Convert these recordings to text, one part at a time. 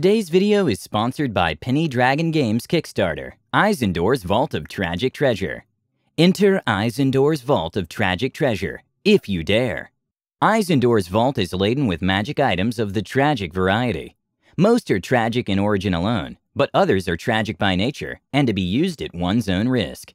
Today's video is sponsored by Penny Dragon Games Kickstarter, Aizendore's Vault of Tragic Treasure. Enter Aizendore's Vault of Tragic Treasure, if you dare. Aizendore's vault is laden with magic items of the tragic variety. Most are tragic in origin alone, but others are tragic by nature and to be used at one's own risk.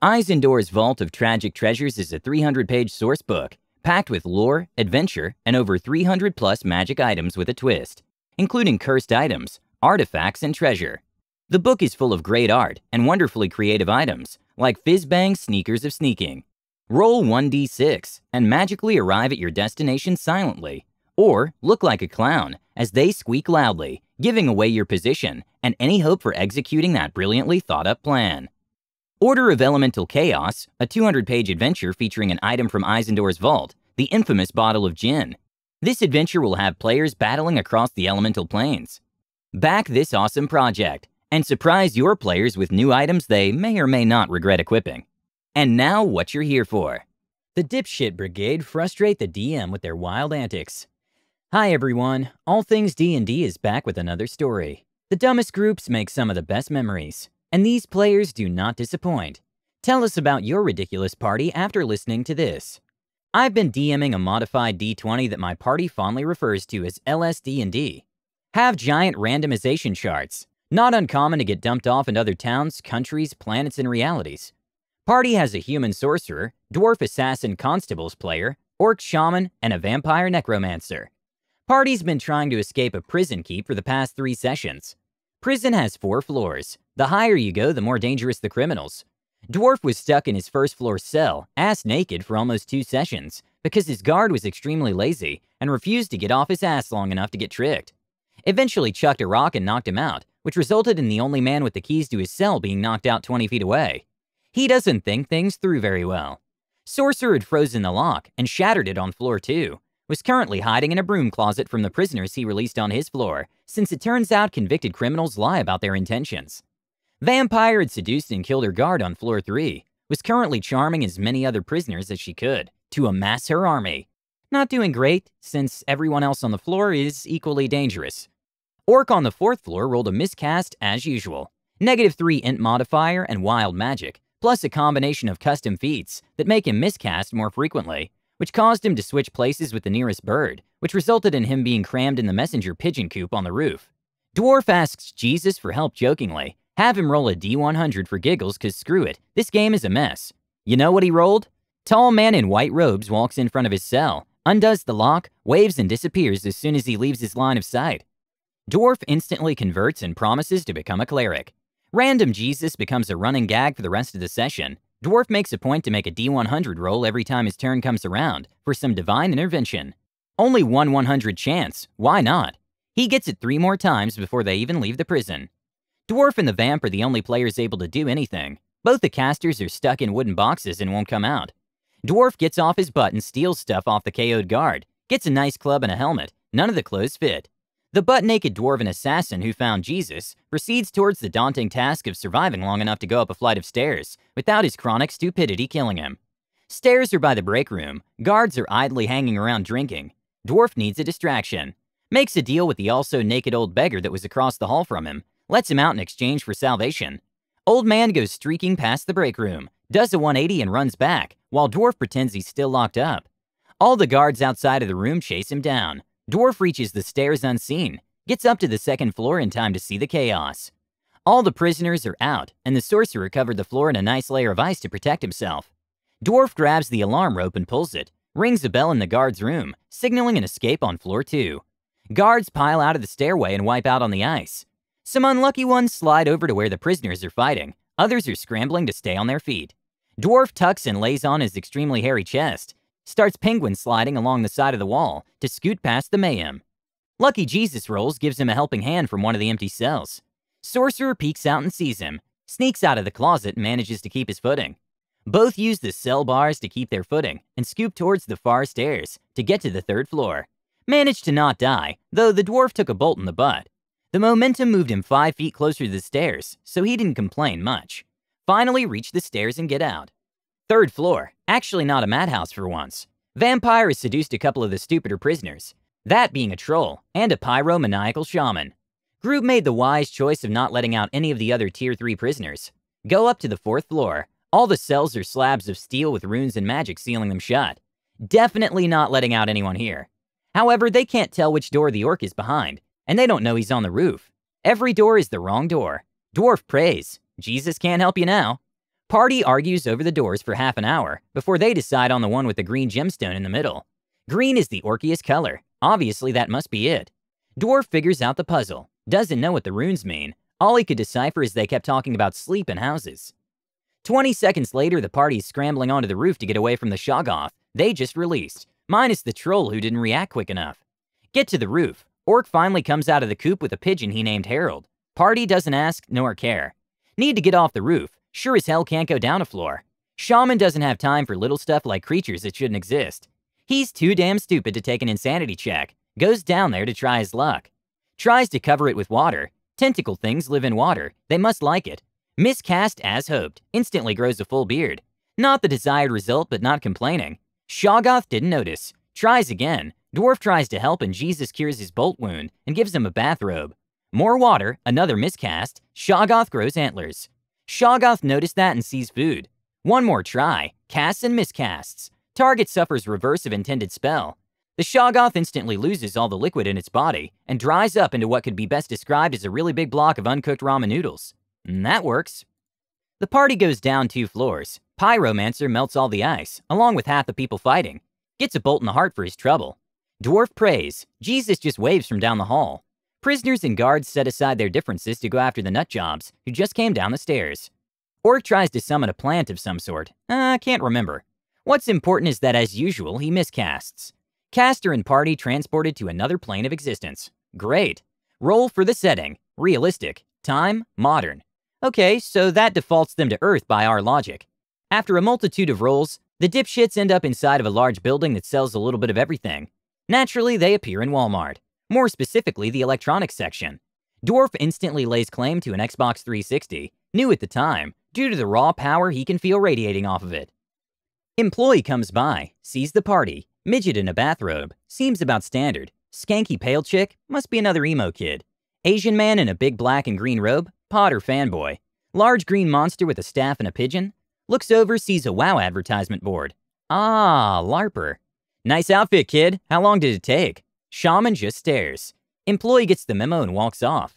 Aizendore's Vault of Tragic Treasures is a 300-page source book, packed with lore, adventure, and over 300-plus magic items with a twist, including cursed items, artifacts, and treasure. The book is full of great art and wonderfully creative items, like Fizzbang's Sneakers of Sneaking. Roll 1d6 and magically arrive at your destination silently, or look like a clown as they squeak loudly, giving away your position and any hope for executing that brilliantly thought-up plan. Order of Elemental Chaos, a 200-page adventure featuring an item from Aizendore's vault, the infamous bottle of gin. This adventure will have players battling across the elemental planes. Back this awesome project and surprise your players with new items they may or may not regret equipping. And now what you're here for. The dipshit Brigade frustrate the DM with their wild antics. Hi everyone, All Things D&D is back with another story. The dumbest groups make some of the best memories, and these players do not disappoint. Tell us about your ridiculous party after listening to this. I've been DMing a modified D20 that my party fondly refers to as LSD&D. Have giant randomization charts, not uncommon to get dumped off in other towns, countries, planets, and realities. Party has a human sorcerer, dwarf assassin constables player, orc shaman, and a vampire necromancer. Party's been trying to escape a prison keep for the past 3 sessions. Prison has 4 floors. The higher you go, the more dangerous the criminals. Dwarf was stuck in his first floor cell, ass naked for almost 2 sessions, because his guard was extremely lazy and refused to get off his ass long enough to get tricked. Eventually chucked a rock and knocked him out, which resulted in the only man with the keys to his cell being knocked out 20 feet away. He doesn't think things through very well. Sorcerer had frozen the lock and shattered it on floor 2, was currently hiding in a broom closet from the prisoners he released on his floor, since it turns out convicted criminals lie about their intentions. Vampire had seduced and killed her guard on floor 3, was currently charming as many other prisoners as she could, to amass her army. Not doing great, since everyone else on the floor is equally dangerous. Orc on the 4th floor rolled a miscast as usual. -3 int modifier and wild magic, plus a combination of custom feats that make him miscast more frequently, which caused him to switch places with the nearest bird, which resulted in him being crammed in the messenger pigeon coop on the roof. Dwarf asks Jesus for help jokingly, have him roll a D100 for giggles cause screw it, this game is a mess. You know what he rolled? Tall man in white robes walks in front of his cell, undoes the lock, waves and disappears as soon as he leaves his line of sight. Dwarf instantly converts and promises to become a cleric. Random Jesus becomes a running gag for the rest of the session. Dwarf makes a point to make a D100 roll every time his turn comes around for some divine intervention. Only 1/100 chance, why not? He gets it 3 more times before they even leave the prison. Dwarf and the vamp are the only players able to do anything. Both the casters are stuck in wooden boxes and won't come out. Dwarf gets off his butt and steals stuff off the KO'd guard, gets a nice club and a helmet, none of the clothes fit. The butt-naked dwarven assassin who found Jesus proceeds towards the daunting task of surviving long enough to go up a flight of stairs without his chronic stupidity killing him. Stairs are by the break room, guards are idly hanging around drinking. Dwarf needs a distraction. Makes a deal with the also naked old beggar that was across the hall from him, lets him out in exchange for salvation. Old man goes streaking past the break room, does a 180 and runs back, while Dwarf pretends he's still locked up. All the guards outside of the room chase him down. Dwarf reaches the stairs unseen, gets up to the 2nd floor in time to see the chaos. All the prisoners are out, and the sorcerer covered the floor in a nice layer of ice to protect himself. Dwarf grabs the alarm rope and pulls it, rings a bell in the guard's room, signaling an escape on floor 2. Guards pile out of the stairway and wipe out on the ice. Some unlucky ones slide over to where the prisoners are fighting, others are scrambling to stay on their feet. Dwarf tucks and lays on his extremely hairy chest, starts penguin sliding along the side of the wall to scoot past the mayhem. Lucky Jesus rolls gives him a helping hand from one of the empty cells. Sorcerer peeks out and sees him, sneaks out of the closet and manages to keep his footing. Both use the cell bars to keep their footing and scoop towards the far stairs to get to the 3rd floor. Managed to not die, though the dwarf took a bolt in the butt. The momentum moved him 5 feet closer to the stairs, so he didn't complain much. Finally reached the stairs and get out. 3rd floor, actually not a madhouse for once. Vampire has seduced a couple of the stupider prisoners, that being a troll and a pyromaniacal shaman. Group made the wise choice of not letting out any of the other Tier 3 prisoners. Go up to the 4th floor. All the cells are slabs of steel with runes and magic sealing them shut. Definitely not letting out anyone here. However, they can't tell which door the orc is behind, and they don't know he's on the roof. Every door is the wrong door. Dwarf prays. Jesus can't help you now. Party argues over the doors for half an hour before they decide on the one with the green gemstone in the middle. Green is the orkiest color. Obviously, that must be it. Dwarf figures out the puzzle. Doesn't know what the runes mean. All he could decipher is they kept talking about sleep and houses. 20 seconds later, the party's scrambling onto the roof to get away from the Shoggoth they just released, minus the troll who didn't react quick enough. Get to the roof. Orc finally comes out of the coop with a pigeon he named Harold. Party doesn't ask nor care. Need to get off the roof. Sure as hell can't go down a floor. Shaman doesn't have time for little stuff like creatures that shouldn't exist. He's too damn stupid to take an insanity check. Goes down there to try his luck. Tries to cover it with water. Tentacle things live in water. They must like it. Miscast as hoped. Instantly grows a full beard. Not the desired result, but not complaining. Shoggoth didn't notice. Tries again. Dwarf tries to help and Jesus cures his bolt wound and gives him a bathrobe. More water, another miscast. Shoggoth grows antlers. Shoggoth noticed that and sees food. One more try. Casts and miscasts. Target suffers reverse of intended spell. The Shoggoth instantly loses all the liquid in its body and dries up into what could be best described as a really big block of uncooked ramen noodles. And that works. The party goes down 2 floors. Pyromancer melts all the ice, along with half the people fighting. Gets a bolt in the heart for his trouble. Dwarf prays. Jesus just waves from down the hall. Prisoners and guards set aside their differences to go after the nutjobs, who just came down the stairs. Orc tries to summon a plant of some sort. Can't remember. What's important is that, as usual, he miscasts. Caster and party transported to another plane of existence. Great. Roll for the setting. Realistic. Time, modern. Okay, so that defaults them to Earth by our logic. After a multitude of rolls, the dipshits end up inside of a large building that sells a little bit of everything. Naturally, they appear in Walmart. More specifically, the electronics section. Dwarf instantly lays claim to an Xbox 360, new at the time, due to the raw power he can feel radiating off of it. Employee comes by, sees the party, midget in a bathrobe, seems about standard. Skanky pale chick, must be another emo kid. Asian man in a big black and green robe, Potter fanboy. Large green monster with a staff and a pigeon. Looks over, sees a WoW advertisement board. Ah, LARPer. Nice outfit, kid. How long did it take? Shaman just stares. Employee gets the memo and walks off.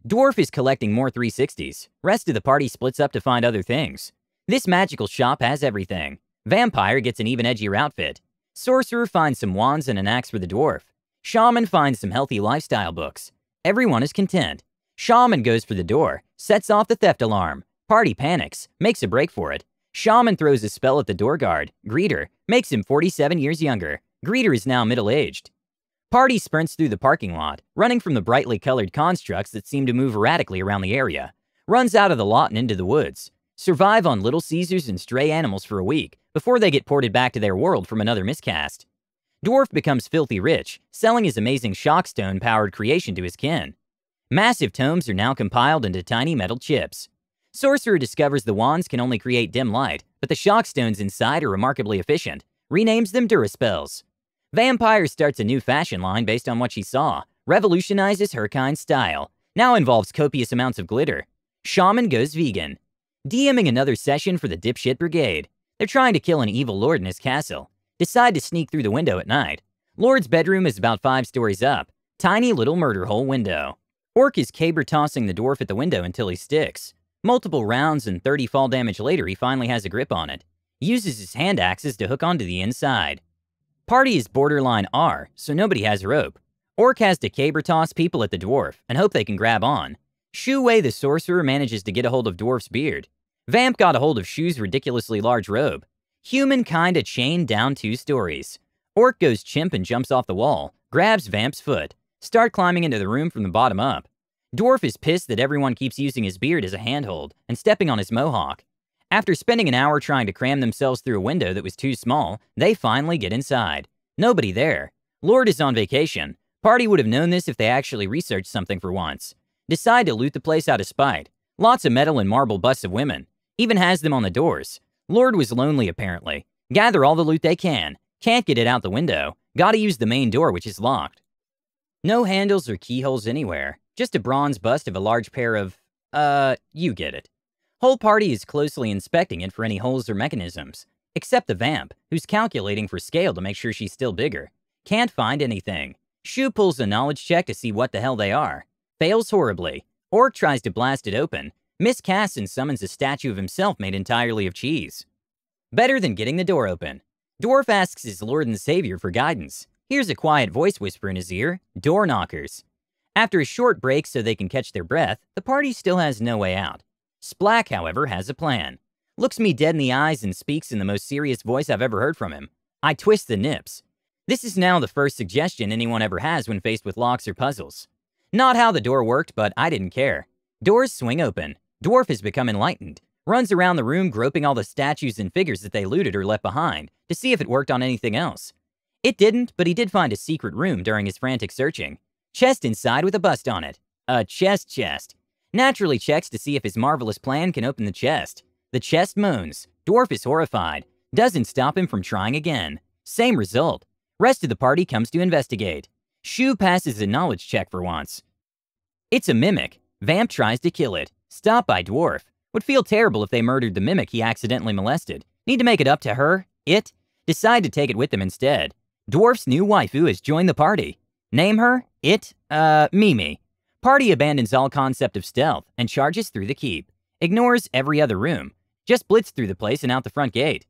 Dwarf is collecting more 360s. Rest of the party splits up to find other things. This magical shop has everything. Vampire gets an even edgier outfit. Sorcerer finds some wands and an axe for the dwarf. Shaman finds some healthy lifestyle books. Everyone is content. Shaman goes for the door, sets off the theft alarm. Party panics, makes a break for it. Shaman throws a spell at the door guard. Greeter makes him 47 years younger. Greeter is now middle-aged. Party sprints through the parking lot, running from the brightly colored constructs that seem to move erratically around the area. Runs out of the lot and into the woods. Survive on Little Caesars and stray animals for a week before they get ported back to their world from another miscast. Dwarf becomes filthy rich, selling his amazing shockstone-powered creation to his kin. Massive tomes are now compiled into tiny metal chips. Sorcerer discovers the wands can only create dim light, but the shockstones inside are remarkably efficient. Renames them Duraspells. Vampire starts a new fashion line based on what she saw. Revolutionizes her kind style. Now involves copious amounts of glitter. Shaman goes vegan. DMing another session for the dipshit brigade. They're trying to kill an evil lord in his castle. Decide to sneak through the window at night. Lord's bedroom is about 5 stories up. Tiny little murder hole window. Orc is caber tossing the dwarf at the window until he sticks. Multiple rounds and 30 fall damage later, he finally has a grip on it. Uses his hand axes to hook onto the inside. Party is borderline R, so nobody has rope. Orc has to caber toss people at the dwarf and hope they can grab on. Shu Wei the sorcerer manages to get a hold of dwarf's beard. Vamp got a hold of Shu's ridiculously large robe. Human kinda chained down 2 stories. Orc goes chimp and jumps off the wall, grabs Vamp's foot, start climbing into the room from the bottom up. Dwarf is pissed that everyone keeps using his beard as a handhold and stepping on his mohawk. After spending an hour trying to cram themselves through a window that was too small, they finally get inside. Nobody there. Lord is on vacation. Party would have known this if they actually researched something for once. Decide to loot the place out of spite. Lots of metal and marble busts of women. Even has them on the doors. Lord was lonely apparently. Gather all the loot they can. Can't get it out the window. Gotta use the main door, which is locked. No handles or keyholes anywhere. just a bronze bust of a large pair of, you get it. Whole party is closely inspecting it for any holes or mechanisms, except the vamp, who's calculating for scale to make sure she's still bigger. Can't find anything. Shu pulls a knowledge check to see what the hell they are. Fails horribly. Orc tries to blast it open, miscasts and summons a statue of himself made entirely of cheese. Better than getting the door open. Dwarf asks his lord and savior for guidance. Hears a quiet voice whisper in his ear, door knockers. After a short break so they can catch their breath, the party still has no way out. Splack, however, has a plan. Looks me dead in the eyes and speaks in the most serious voice I've ever heard from him. I twist the nips. This is now the first suggestion anyone ever has when faced with locks or puzzles. Not how the door worked, but I didn't care. Doors swing open. Dwarf has become enlightened. Runs around the room groping all the statues and figures that they looted or left behind to see if it worked on anything else. It didn't, but he did find a secret room during his frantic searching. Chest inside with a bust on it. A chest. Naturally checks to see if his marvelous plan can open the chest. The chest moans. Dwarf is horrified. Doesn't stop him from trying again. Same result. Rest of the party comes to investigate. Shu passes a knowledge check for once. It's a mimic. Vamp tries to kill it. Stopped by Dwarf. Would feel terrible if they murdered the mimic he accidentally molested. Need to make it up to her, it. Decide to take it with them instead. Dwarf's new waifu has joined the party. Name her, Mimi. Party abandons all concept of stealth and charges through the keep. Ignores every other room. Just blitz through the place and out the front gate.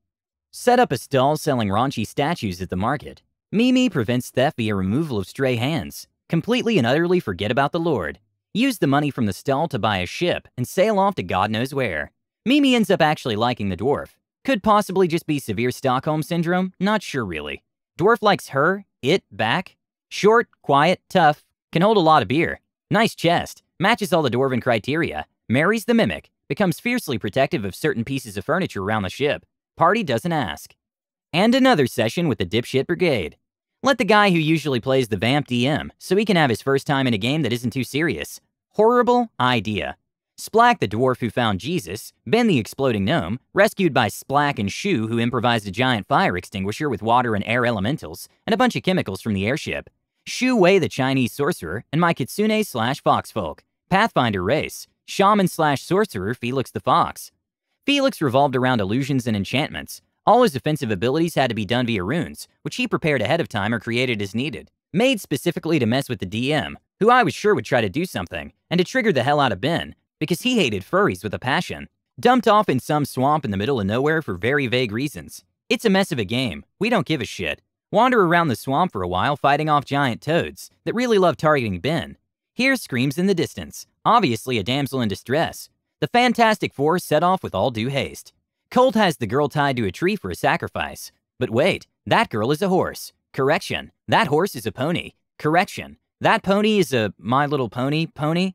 Set up a stall selling raunchy statues at the market. Mimi prevents theft via removal of stray hands. Completely and utterly forget about the Lord. Use the money from the stall to buy a ship and sail off to God knows where. Mimi ends up actually liking the dwarf. Could possibly just be severe Stockholm Syndrome, not sure really. Dwarf likes her, it, back. Short, quiet, tough, can hold a lot of beer. Nice chest, matches all the dwarven criteria. Marries the mimic, becomes fiercely protective of certain pieces of furniture around the ship. Party doesn't ask. And another session with the dipshit Brigade. Let the guy who usually plays the vamp DM, so he can have his first time in a game that isn't too serious. Horrible idea. Splack the dwarf who found Jesus, Ben the exploding gnome, rescued by Splack and Shu who improvised a giant fire extinguisher with water and air elementals, and a bunch of chemicals from the airship. Shu Wei the Chinese sorcerer, and my kitsune/foxfolk, Pathfinder race, shaman/sorcerer Felix the Fox. Felix revolved around illusions and enchantments. All his offensive abilities had to be done via runes, which he prepared ahead of time or created as needed. Made specifically to mess with the DM, who I was sure would try to do something, and to trigger the hell out of Ben, because he hated furries with a passion. Dumped off in some swamp in the middle of nowhere for very vague reasons. It's a mess of a game. We don't give a shit. Wander around the swamp for a while fighting off giant toads that really love targeting Ben. Hear screams in the distance. Obviously a damsel in distress. The Fantastic Four set off with all due haste. Colt has the girl tied to a tree for a sacrifice. But wait, that girl is a horse. Correction, that horse is a pony. Correction, that pony is a My Little Pony pony.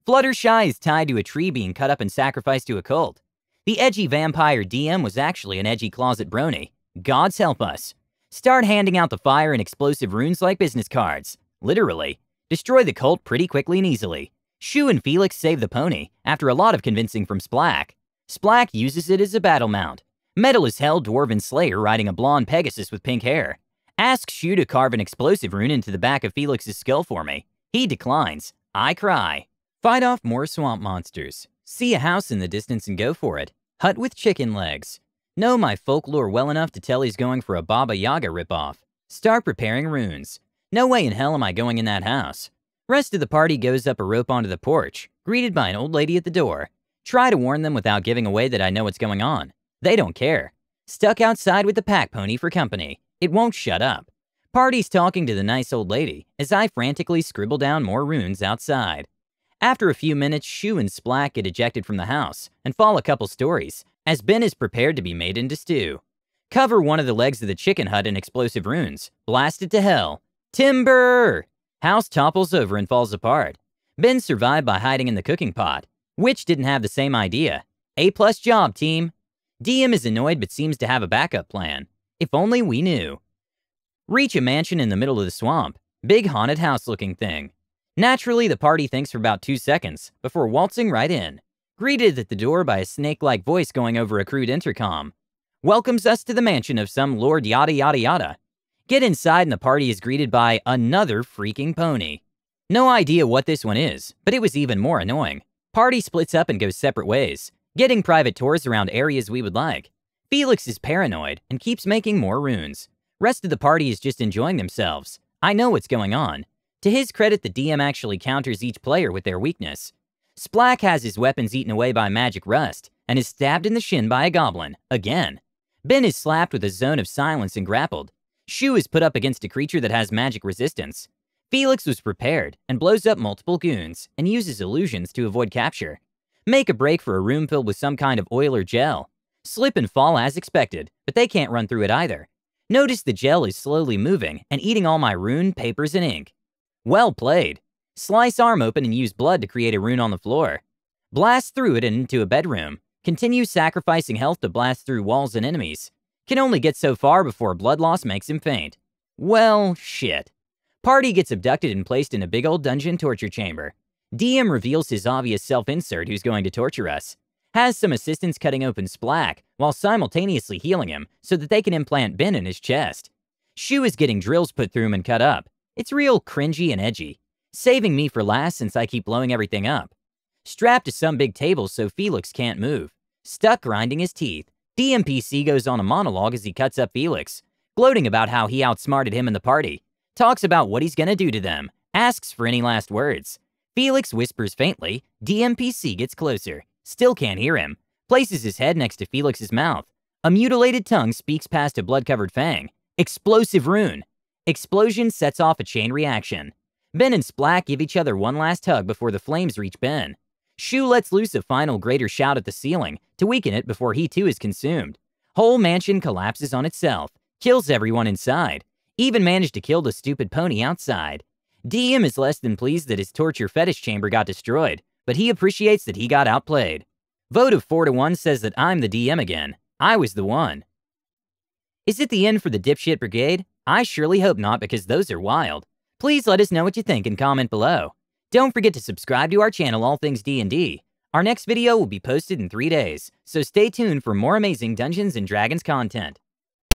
Fluttershy is tied to a tree being cut up and sacrificed to a cult. The edgy vampire DM was actually an edgy closet brony. Gods help us. Start handing out the fire and explosive runes like business cards. Literally. Destroy the cult pretty quickly and easily. Shu and Felix save the pony, after a lot of convincing from Splack. Splack uses it as a battle mount. Metal as hell dwarven slayer riding a blonde Pegasus with pink hair. Asks Shu to carve an explosive rune into the back of Felix's skull for me. He declines. I cry. Fight off more swamp monsters. See a house in the distance and go for it. Hut with chicken legs. Know my folklore well enough to tell he's going for a Baba Yaga ripoff. Start preparing runes. No way in hell am I going in that house. Rest of the party goes up a rope onto the porch, greeted by an old lady at the door. Try to warn them without giving away that I know what's going on. They don't care. Stuck outside with the pack pony for company. It won't shut up. Party's talking to the nice old lady as I frantically scribble down more runes outside. After a few minutes, Shu and Splack get ejected from the house and fall a couple stories as Ben is prepared to be made into stew. Cover one of the legs of the chicken hut in explosive runes. Blast it to hell. Timber! House topples over and falls apart. Ben survived by hiding in the cooking pot. Witch didn't have the same idea. A+ job, team. DM is annoyed but seems to have a backup plan. If only we knew. Reach a mansion in the middle of the swamp. Big haunted house looking thing. Naturally, the party thinks for about 2 seconds before waltzing right in. Greeted at the door by a snake-like voice going over a crude intercom. Welcomes us to the mansion of some lord yada yada yada. Get inside and the party is greeted by another freaking pony. No idea what this one is, but it was even more annoying. Party splits up and goes separate ways, getting private tours around areas we would like. Felix is paranoid and keeps making more runes. Rest of the party is just enjoying themselves. I know what's going on. To his credit, the DM actually counters each player with their weakness. Splack has his weapons eaten away by magic rust and is stabbed in the shin by a goblin, again. Ben is slapped with a zone of silence and grappled. Shu is put up against a creature that has magic resistance. Felix was prepared and blows up multiple goons and uses illusions to avoid capture. Make a break for a room filled with some kind of oil or gel. Slip and fall as expected, but they can't run through it either. Notice the gel is slowly moving and eating all my rune, papers, and ink. Well played. Slice arm open and use blood to create a rune on the floor. Blast through it and into a bedroom. Continue sacrificing health to blast through walls and enemies. Can only get so far before blood loss makes him faint. Well, shit. Party gets abducted and placed in a big old dungeon torture chamber. DM reveals his obvious self-insert who's going to torture us. Has some assistants cutting open Splack while simultaneously healing him so that they can implant Ben in his chest. Shu is getting drills put through him and cut up. It's real cringy and edgy. Saving me for last since I keep blowing everything up. Strapped to some big table so Felix can't move. Stuck grinding his teeth. DMPC goes on a monologue as he cuts up Felix, gloating about how he outsmarted him in the party. Talks about what he's gonna do to them. Asks for any last words. Felix whispers faintly. DMPC gets closer. Still can't hear him. Places his head next to Felix's mouth. A mutilated tongue speaks past a blood-covered fang. Explosive rune. Explosion sets off a chain reaction. Ben and Splack give each other one last hug before the flames reach Ben. Shu lets loose a final greater shout at the ceiling to weaken it before he too is consumed. Whole mansion collapses on itself, kills everyone inside, even managed to kill the stupid pony outside. DM is less than pleased that his torture fetish chamber got destroyed, but he appreciates that he got outplayed. Vote of 4-1 says that I'm the DM again. I was the one. Is it the end for the dipshit brigade? I surely hope not, because those are wild. Please let us know what you think and comment below. Don't forget to subscribe to our channel, All Things D&D. Our next video will be posted in 3 days, so stay tuned for more amazing Dungeons & Dragons content.